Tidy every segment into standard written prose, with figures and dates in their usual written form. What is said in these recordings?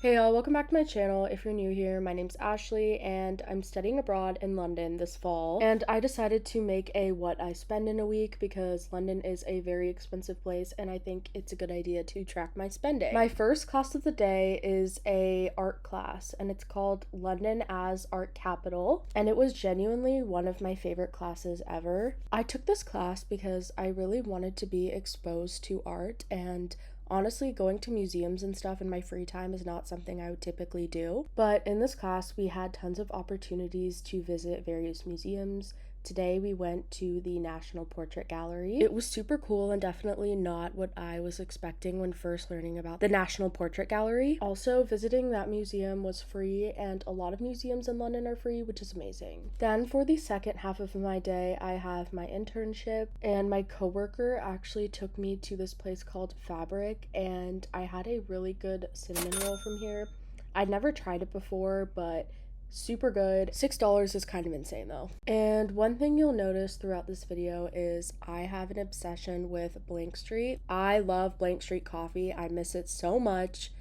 Hey y'all, welcome back to my channel. If you're new here, my name's Ashley and I'm studying abroad in London this fall, and I decided to make a what I spend in a week because London is a very expensive place and I think it's a good idea to track my spending. My first class of the day is a art class and it's called London as Art Capital, and it was genuinely one of my favorite classes ever. I took this class because I really wanted to be exposed to art, and honestly, going to museums and stuff in my free time is not something I would typically do. But in this class, we had tons of opportunities to visit various museums. Today, we went to the National Portrait Gallery. It was super cool and definitely not what I was expecting when first learning about the National Portrait Gallery. Also, visiting that museum was free, and a lot of museums in London are free, which is amazing. Then for the second half of my day, I have my internship, and my coworker actually took me to this place called Fabric, and I had a really good cinnamon roll from here. I'd never tried it before, but super good. $6 is kind of insane though. And one thing you'll notice throughout this video is I have an obsession with Blank Street. I love Blank Street coffee. I miss it so much.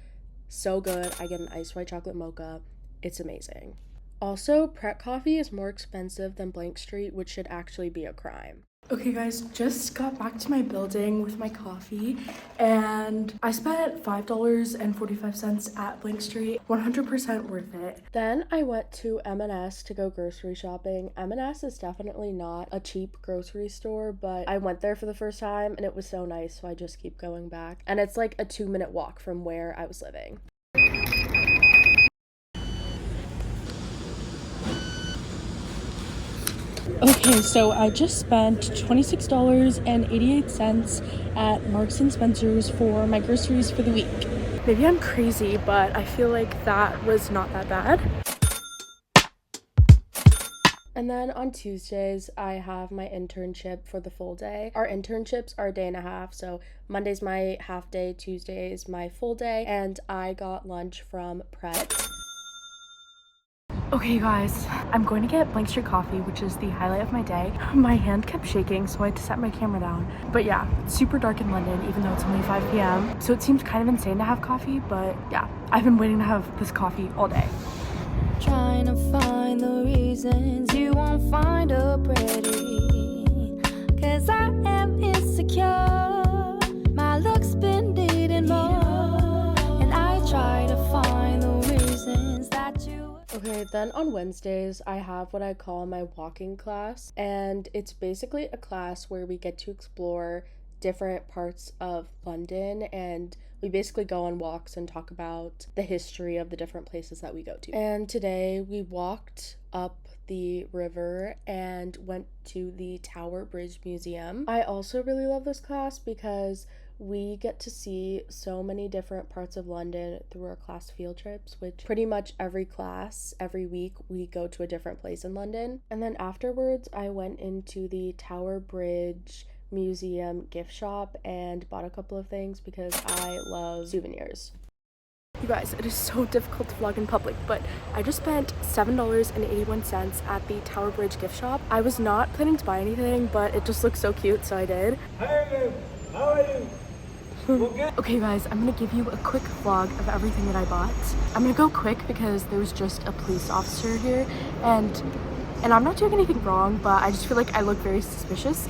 So good. I get an iced white chocolate mocha. It's amazing. Also, Pret coffee is more expensive than Blank Street, which should actually be a crime. Okay guys, just got back to my building with my coffee and I spent $5.45 at Blank Street. 100% worth it. Then I went to M&S to go grocery shopping. M&S is definitely not a cheap grocery store, but I went there for the first time and it was so nice, so I just keep going back. And it's like a 2-minute walk from where I was living. Okay, so I just spent $26.88 at Marks and Spencer's for my groceries for the week. Maybe I'm crazy, but I feel like that was not that bad. And then on Tuesdays, I have my internship for the full day. Our internships are a day and a half, so Monday's my half day, Tuesday is my full day, and I got lunch from Pret. Okay guys, I'm going to get Blank Street coffee, which is the highlight of my day. My hand kept shaking, so I had to set my camera down. But yeah, it's super dark in London, even though it's only 5 p.m. So it seems kind of insane to have coffee, but yeah, I've been waiting to have this coffee all day. Trying to find the reasons you won't find her pretty, 'cause I am insecure. My looks been needing more, and I try to find the reasons that you. Okay, then on Wednesdays, I have what I call my walking class, and it's basically a class where we get to explore different parts of London, and we basically go on walks and talk about the history of the different places that we go to. And today we walked up the river and went to the Tower Bridge Museum. I also really love this class because we get to see so many different parts of London through our class field trips, which pretty much every class, every week, we go to a different place in London. And then afterwards, I went into the Tower Bridge Museum gift shop and bought a couple of things because I love souvenirs. You guys, it is so difficult to vlog in public, but I just spent $7.81 at the Tower Bridge gift shop. I was not planning to buy anything, but it just looks so cute, so I did. Hey, how are you? Okay guys, I'm gonna give you a quick vlog of everything that I bought. I'm gonna go quick because there was just a police officer here, and I'm not doing anything wrong, but I just feel like I look very suspicious.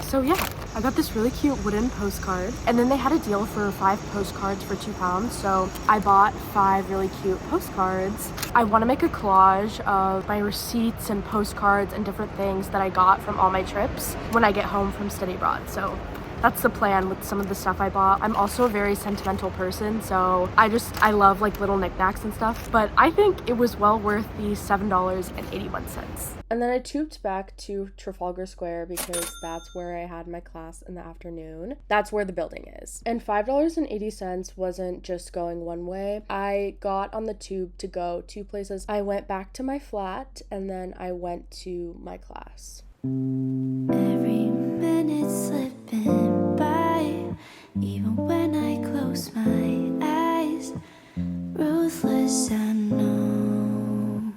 So yeah, I got this really cute wooden postcard, and then they had a deal for 5 postcards for £2, so I bought 5 really cute postcards. I want to make a collage of my receipts and postcards and different things that I got from all my trips when I get home from study abroad, so that's the plan with some of the stuff I bought. I'm also a very sentimental person, so I love like little knickknacks and stuff, but I think it was well worth the $7.81. And then I tubed back to Trafalgar Square because that's where I had my class in the afternoon. That's where the building is. And $5.80 wasn't just going one way. I got on the tube to go 2 places. I went back to my flat and then I went to my class. Every minute slipping by, even when I close my eyes, ruthless I know.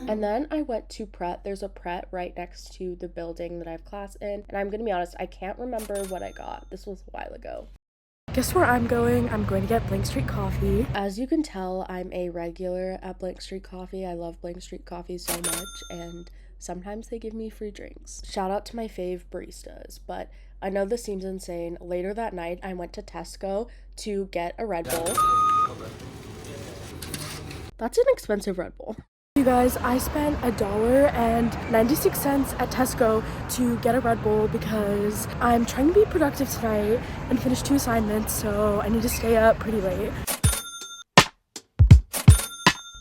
And then then I went to Pret. There's a Pret right next to the building that I have class in, and I'm gonna be honest, I can't remember what I got. This was a while ago. Guess where I'm going? I'm going to get Blank Street Coffee. As you can tell, I'm a regular at Blank Street Coffee. I love Blank Street Coffee so much, and sometimes they give me free drinks. Shout out to my fave baristas, but I know this seems insane. Later that night, I went to Tesco to get a Red Bull. That's an expensive Red Bull. You guys, I spent $1.96 at Tesco to get a Red Bull because I'm trying to be productive tonight and finish 2 assignments, so I need to stay up pretty late.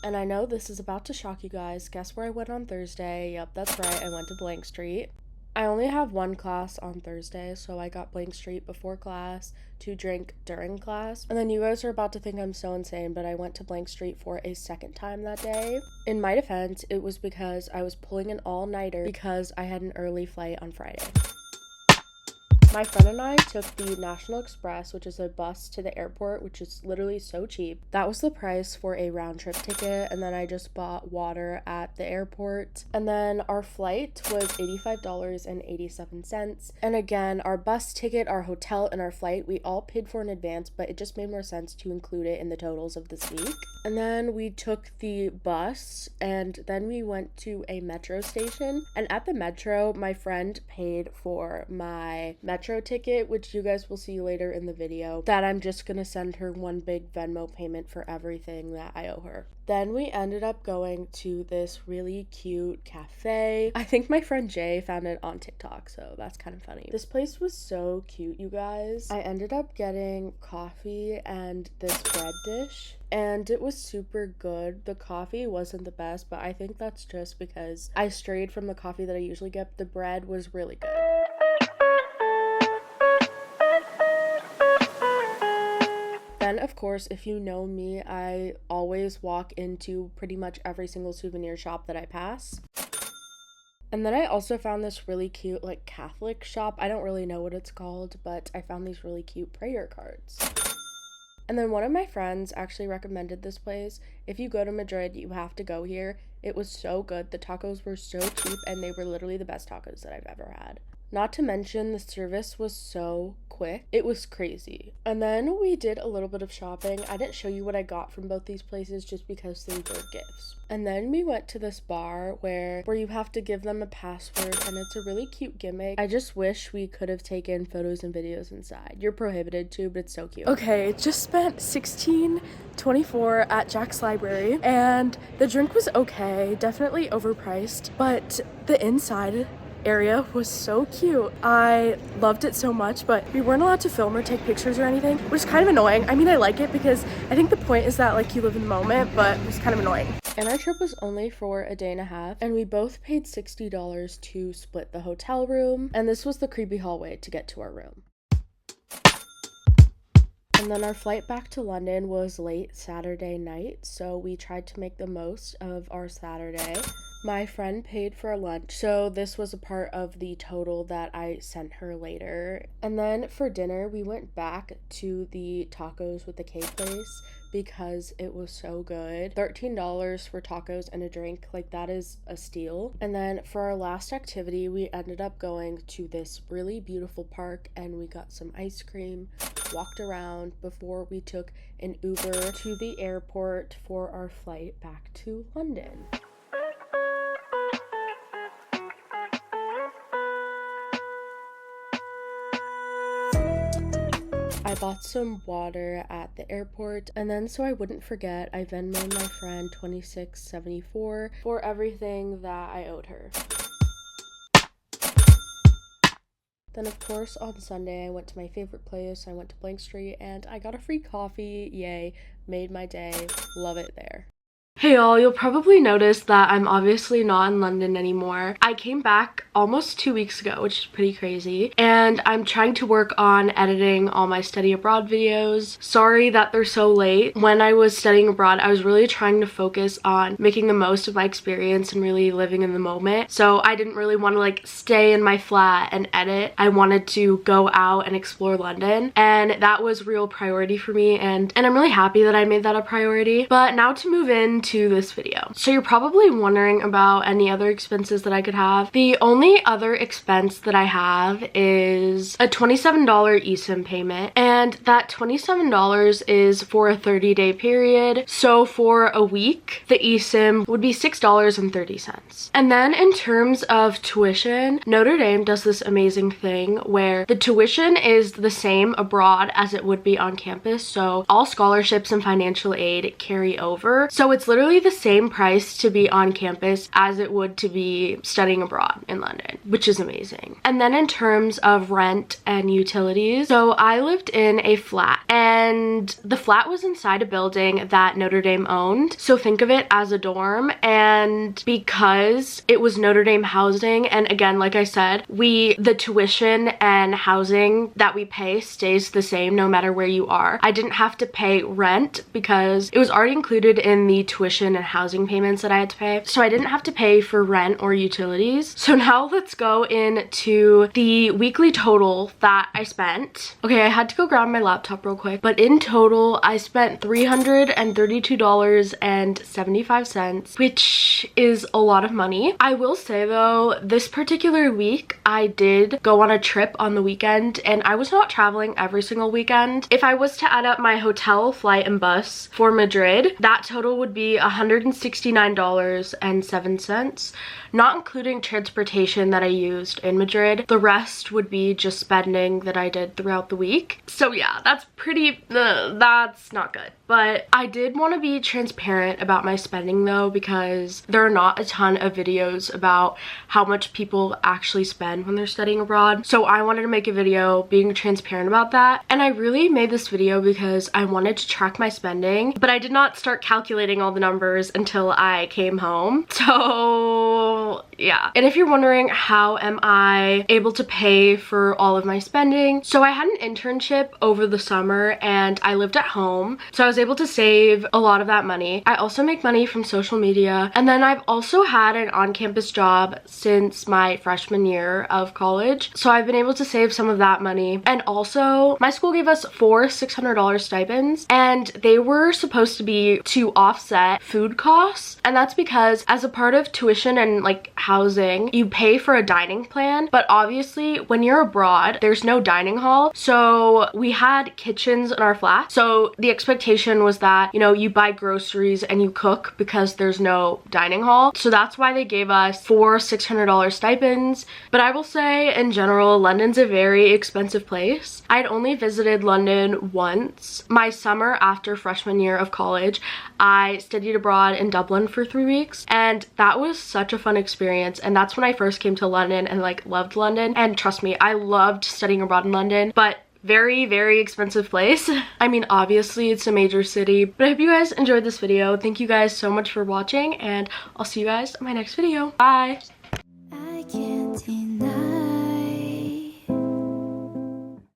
And I know this is about to shock you guys. Guess where I went on Thursday? Yep, that's right. I went to Blank Street. I only have one class on Thursday, so I got Blank Street before class to drink during class. And then you guys are about to think I'm so insane, but I went to Blank Street for a second time that day. In my defense, it was because I was pulling an all-nighter because I had an early flight on Friday. My friend and I took the National Express, which is a bus to the airport, which is literally so cheap. That was the price for a round trip ticket, and then I just bought water at the airport. And then our flight was $85.87. And again, our bus ticket, our hotel, and our flight, we all paid for in advance, but it just made more sense to include it in the totals of this week. And then we took the bus, and then we went to a metro station. And at the metro, my friend paid for my metro ticket, which you guys will see later in the video, that I'm just gonna send her one big Venmo payment for everything that I owe her. Then we ended up going to this really cute cafe. I think my friend Jay found it on TikTok, so that's kind of funny. This place was so cute, you guys. I ended up getting coffee and this bread dish, and it was super good. The coffee wasn't the best, but I think that's just because I strayed from the coffee that I usually get. The bread was really good. Then, of course, if you know me, I always walk into pretty much every single souvenir shop that I pass. And then I also found this really cute, like, Catholic shop. I don't really know what it's called, but I found these really cute prayer cards. And then one of my friends actually recommended this place. If you go to Madrid, you have to go here. It was so good. The tacos were so cheap, and they were literally the best tacos that I've ever had. Not to mention, the service was so quick. It was crazy. And then we did a little bit of shopping. I didn't show you what I got from both these places just because they were gifts. And then we went to this bar where you have to give them a password, and it's a really cute gimmick. I just wish we could have taken photos and videos inside. You're prohibited to, but it's so cute. Okay, just spent $16.24 at Jack's Library, and the drink was okay, definitely overpriced, but the inside area was so cute. I loved it so much, but we weren't allowed to film or take pictures or anything, which is kind of annoying. I mean, I like it because I think the point is that, like, you live in the moment, but it was kind of annoying. And our trip was only for a day and a half, and we both paid $60 to split the hotel room, and this was the creepy hallway to get to our room. And then our flight back to London was late Saturday night, so we tried to make the most of our Saturday. My friend paid for lunch, so this was a part of the total that I sent her later. And then for dinner, we went back to the tacos with the K place because it was so good. $13 for tacos and a drink, like, that is a steal. And then for our last activity, we ended up going to this really beautiful park, and we got some ice cream, walked around before we took an Uber to the airport for our flight back to London. I bought some water at the airport, and then so I wouldn't forget, I Venmo'd my friend $26.74 for everything that I owed her. Then, of course, on Sunday, I went to my favorite place. I went to Blank Street, and I got a free coffee. Yay, made my day. Love it there. Hey y'all, you'll probably notice that I'm obviously not in London anymore. I came back almost 2 weeks ago, which is pretty crazy, and I'm trying to work on editing all my study abroad videos. Sorry that they're so late. When I was studying abroad, I was really trying to focus on making the most of my experience and really living in the moment, so I didn't really want to, like, stay in my flat and edit. I wanted to go out and explore London, and that was real priority for me, and I'm really happy that I made that a priority. But now to move into into this video. So you're probably wondering about any other expenses that I could have. The only other expense that I have is a $27 eSIM payment, and that $27 is for a 30-day period. So for a week, the eSIM would be $6.30. And then in terms of tuition, Notre Dame does this amazing thing where the tuition is the same abroad as it would be on campus. So all scholarships and financial aid carry over. So it's literally the same price to be on campus as it would to be studying abroad in London, which is amazing. And then in terms of rent and utilities, so I lived in a flat, and the flat was inside a building that Notre Dame owned. So think of it as a dorm, and because it was Notre Dame housing, and again, like I said, the tuition and housing that we pay stays the same no matter where you are. I didn't have to pay rent because it was already included in the tuition and housing payments that I had to pay. So I didn't have to pay for rent or utilities. So now let's go into the weekly total that I spent. Okay, I had to go grab my laptop real quick, but in total, I spent $332.75, which is a lot of money. I will say though, this particular week, I did go on a trip on the weekend, and I was not traveling every single weekend. If I was to add up my hotel, flight, and bus for Madrid, that total would be $169.07, not including transportation that I used in Madrid. The rest would be just spending that I did throughout the week. So yeah, that's that's not good. But I did want to be transparent about my spending though, because there are not a ton of videos about how much people actually spend when they're studying abroad. So I wanted to make a video being transparent about that. And I really made this video because I wanted to track my spending, but I did not start calculating all the numbers until I came home. So yeah. And if you're wondering how am I able to pay for all of my spending, so I had an internship over the summer and I lived at home. So I was able to save a lot of that money. I also make money from social media, and then I've also had an on-campus job since my freshman year of college, so I've been able to save some of that money. And also my school gave us 4 $600 stipends, and they were supposed to be to offset food costs, and that's because as a part of tuition and like housing, you pay for a dining plan, but obviously when you're abroad there's no dining hall. So we had kitchens in our flat, so the expectation was that, you know, you buy groceries and you cook because there's no dining hall. So that's why they gave us 4 $600 stipends. But I will say in general, London's a very expensive place. I'd only visited London once. My summer after freshman year of college, I studied abroad in Dublin for 3 weeks, and that was such a fun experience. And that's when I first came to London and like loved London. And trust me, I loved studying abroad in London, but very, very expensive place. I mean, obviously it's a major city, but I hope you guys enjoyed this video. Thank you guys so much for watching, and I'll see you guys in my next video. Bye!